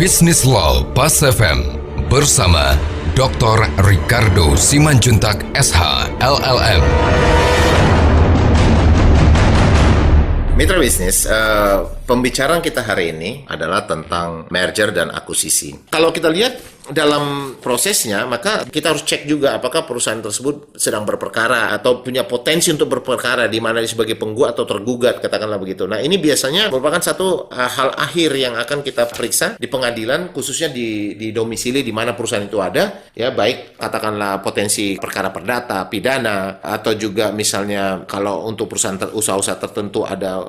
Business Law Pas FM bersama Dr. Ricardo Simanjuntak SH LLM. Mitra bisnis, pembicaraan kita hari ini adalah tentang merger dan akuisisi. Kalau kita lihat dalam prosesnya, maka kita harus cek juga apakah perusahaan tersebut sedang berperkara atau punya potensi untuk berperkara, di mana sebagai penggugat atau tergugat, katakanlah begitu. Nah, ini biasanya merupakan satu hal akhir yang akan kita periksa di pengadilan, khususnya di domisili di mana perusahaan itu ada, ya, baik katakanlah potensi perkara perdata, pidana, atau juga misalnya kalau untuk perusahaan usaha-usaha tertentu ada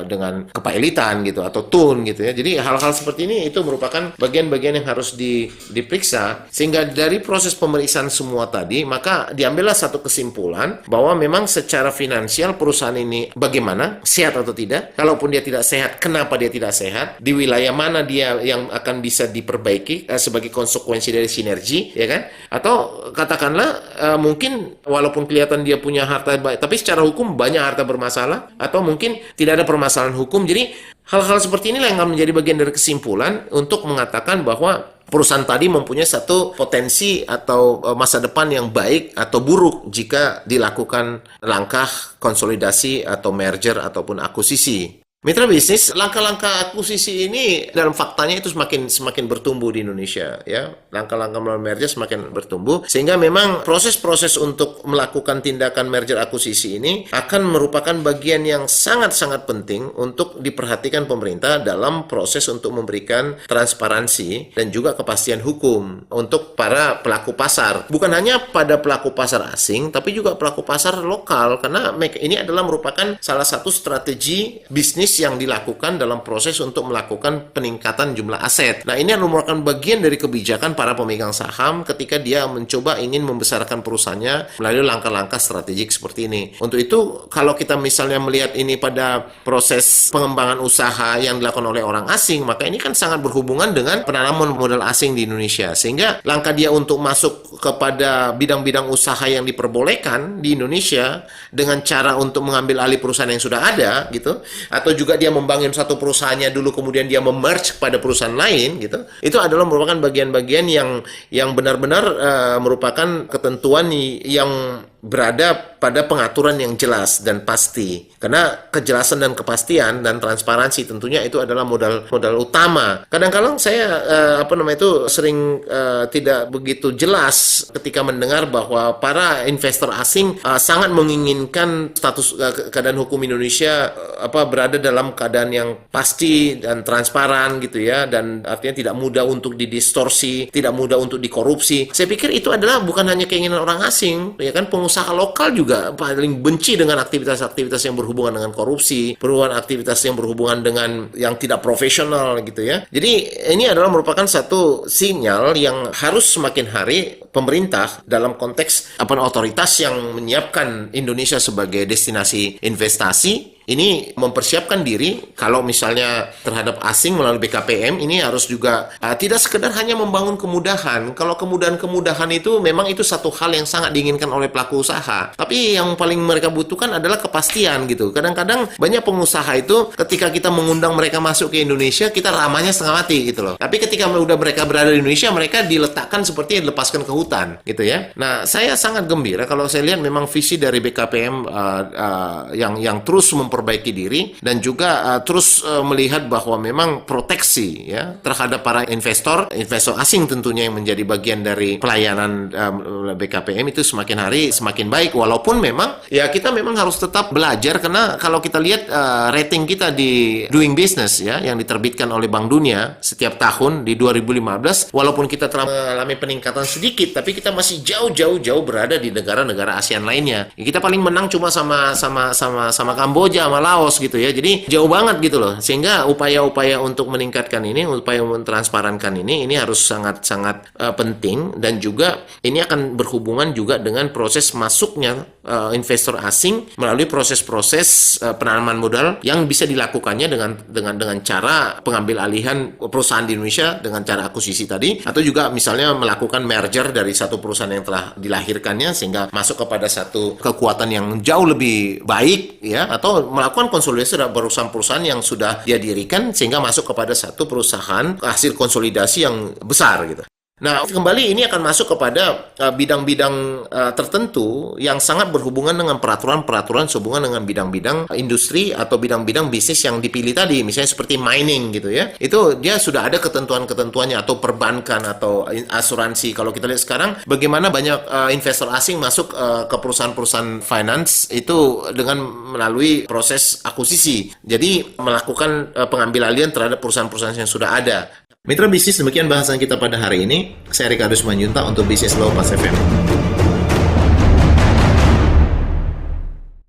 dengan kepailitan gitu atau tun gitu ya. Jadi hal-hal seperti ini itu merupakan bagian-bagian yang harus diperiksa, sehingga dari proses pemeriksaan semua tadi maka diambillah satu kesimpulan bahwa memang secara finansial perusahaan ini bagaimana, sehat atau tidak. Kalaupun dia tidak sehat, kenapa dia tidak sehat, di wilayah mana dia yang akan bisa diperbaiki sebagai konsekuensi dari sinergi, ya kan? Atau katakanlah mungkin walaupun kelihatan dia punya harta baik, tapi secara hukum banyak harta bermasalah, atau mungkin tidak ada permasalahan hukum. Jadi hal-hal seperti inilah yang akan menjadi bagian dari kesimpulan untuk mengatakan bahwa perusahaan tadi mempunyai satu potensi atau masa depan yang baik atau buruk jika dilakukan langkah konsolidasi atau merger ataupun akuisisi. Mitra bisnis, langkah-langkah akuisisi ini dalam faktanya itu semakin bertumbuh di Indonesia, ya. Langkah-langkah melalui merger semakin bertumbuh, sehingga memang proses-proses untuk melakukan tindakan merger akuisisi ini akan merupakan bagian yang sangat-sangat penting untuk diperhatikan pemerintah dalam proses untuk memberikan transparansi dan juga kepastian hukum untuk para pelaku pasar. Bukan hanya pada pelaku pasar asing, tapi juga pelaku pasar lokal, karena ini adalah merupakan salah satu strategi bisnis yang dilakukan dalam proses untuk melakukan peningkatan jumlah aset. Nah, ini merupakan bagian dari kebijakan para pemegang saham ketika dia mencoba ingin membesarkan perusahaannya melalui langkah-langkah strategik seperti ini. Untuk itu, kalau kita misalnya melihat ini pada proses pengembangan usaha yang dilakukan oleh orang asing, maka ini kan sangat berhubungan dengan penanaman modal asing di Indonesia. Sehingga langkah dia untuk masuk kepada bidang-bidang usaha yang diperbolehkan di Indonesia dengan cara untuk mengambil alih perusahaan yang sudah ada, gitu, atau juga dia membangun satu perusahaannya dulu kemudian dia memerge pada perusahaan lain gitu. Itu adalah merupakan bagian-bagian yang benar-benar merupakan ketentuan yang berada pada pengaturan yang jelas dan pasti. Karena kejelasan dan kepastian dan transparansi tentunya itu adalah modal utama. Kadang-kadang saya sering tidak begitu jelas ketika mendengar bahwa para investor asing sangat menginginkan status keadaan hukum Indonesia berada dalam keadaan yang pasti dan transparan gitu ya, dan artinya tidak mudah untuk didistorsi, tidak mudah untuk dikorupsi. Saya pikir itu adalah bukan hanya keinginan orang asing, ya kan, pengusaha lokal juga paling benci dengan aktivitas-aktivitas yang berhubungan dengan korupsi, aktivitas yang berhubungan dengan yang tidak profesional gitu ya. Jadi ini adalah merupakan satu sinyal yang harus semakin hari pemerintah dalam konteks otoritas yang menyiapkan Indonesia sebagai destinasi investasi ini mempersiapkan diri kalau misalnya terhadap asing melalui BKPM ini harus juga tidak sekedar hanya membangun kemudahan. Kalau kemudahan itu memang itu satu hal yang sangat diinginkan oleh pelaku usaha. Tapi yang paling mereka butuhkan adalah kepastian gitu. Kadang-kadang banyak pengusaha itu ketika kita mengundang mereka masuk ke Indonesia, kita ramahnya setengah mati gitu loh. Tapi ketika udah mereka berada di Indonesia, mereka diletakkan seperti dilepaskan ke hutan gitu ya. Nah, saya sangat gembira kalau saya lihat memang visi dari BKPM yang terus memperbaiki diri dan juga terus melihat bahwa memang proteksi ya terhadap para investor asing tentunya yang menjadi bagian dari pelayanan BKPM itu semakin hari semakin baik, walaupun memang ya kita memang harus tetap belajar, karena kalau kita lihat rating kita di Doing Business ya yang diterbitkan oleh Bank Dunia setiap tahun di 2015, walaupun kita telah mengalami peningkatan sedikit, tapi kita masih jauh berada di negara-negara ASEAN lainnya. Ya, kita paling menang cuma sama Kamboja, sama Laos gitu ya. Jadi jauh banget gitu loh. Sehingga upaya-upaya untuk meningkatkan ini, upaya mentransparankan ini harus sangat-sangat penting, dan juga ini akan berhubungan juga dengan proses masuknya investor asing melalui proses-proses penanaman modal yang bisa dilakukannya dengan cara pengambil alihan perusahaan di Indonesia dengan cara akuisisi tadi, atau juga misalnya melakukan merger dari satu perusahaan yang telah dilahirkannya sehingga masuk kepada satu kekuatan yang jauh lebih baik ya, atau melakukan konsolidasi terhadap perusahaan-perusahaan yang sudah dia dirikan sehingga masuk kepada satu perusahaan hasil konsolidasi yang besar gitu. Nah, kembali ini akan masuk kepada bidang-bidang tertentu yang sangat berhubungan dengan peraturan-peraturan sehubungan dengan bidang-bidang industri atau bidang-bidang bisnis yang dipilih tadi, misalnya seperti mining gitu ya. Itu dia sudah ada ketentuan-ketentuannya, atau perbankan atau asuransi. Kalau kita lihat sekarang bagaimana banyak investor asing masuk ke perusahaan-perusahaan finance itu dengan melalui proses akuisisi. Jadi melakukan pengambil alihan terhadap perusahaan-perusahaan yang sudah ada. Mitra bisnis, demikian bahasan kita pada hari ini. Saya Ricardo Simanjuntak untuk Bisnis Law Pas FM.